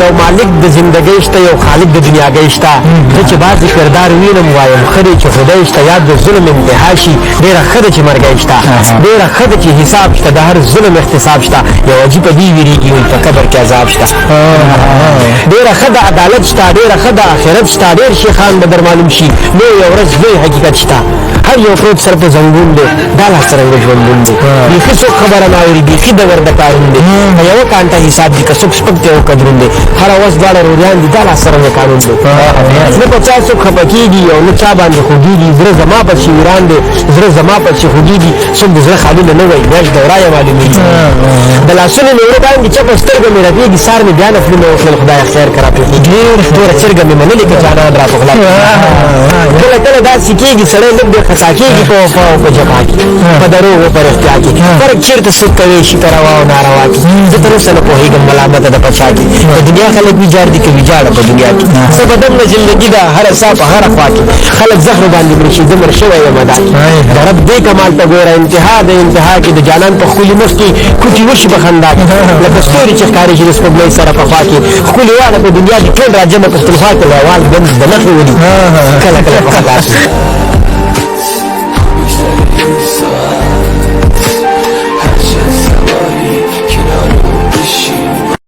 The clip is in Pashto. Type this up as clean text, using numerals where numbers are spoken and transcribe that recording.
یو مالک د زندګۍ شته یو خالق د دنیاګۍ شته زه چې بعضې کردار وینم وایم ښه دی چې خدای شته یا د ظلم انتها شي ډېره ښه ده چې مرګی شته ډېره ښه ده چې حساب شته د هر ظلم احتساب شته یو عجیب دې ویرېږي وایي په قبر کې عذاب شته ډېره ښه ده عدالت شته ډېره ښه ده آخرت شته ډېر شیخان به در معلوم شي نو یو ورځ لوی حقیقت شته هر یو پروت سر په زنګون دی دا لا څرنګه ژوندون دی بیخي څوک خبره نه اوري بیخي د ور د کارون دی په یوه کانټه حساب دي که څوک شپږ دی او که دروند دی هره ورځ دواړه روریان دي دا لا څرنګه قانون دی نه په چا څوک خفه کېږي او نه چا باندې خوږېږي زړه زما پسې ویران دی زړه زما پسې خوږېږي څوک د زړه خالونه نه وایي میاشت دوره یې معلومېږي د لاسونو مې وړه باندې چپه سترګه مې رپېږي سار مې بیا نفلونه وکړل خدایه خیر که راپېږي توره چرګه مې منلې که جانان را په غلا کله کله داسې کېږي سړی لږ ډېر خطا کېږي په وفا او په جفا کې په دروغ او په رښتیا کې فرق چېرته څوک کوي شي په روا او ناروا کې زه تر اوسه نه پوهېږم ملامته د پچا کې د دنیا خلک ویجاړ دي که ویجاړه په دنیا کې څه بدن نه زندګي ده هره ساه په هره خوا کې خلک زخم باندې مړه شي زه مړ شوی یم دا د رب دې کمال ته ګوره انتها د انتها کې د جانان په ښکلي مخ کې کوټې وشي په خندا کې لکه ستوري چې ښکاري شي د سپوږمۍ سره په خوا کې ښکلي واړه په دنیا کې ټول راجمع پښتونخوا کې ویوال ګنج د نښې ولي کله کله په خلا کې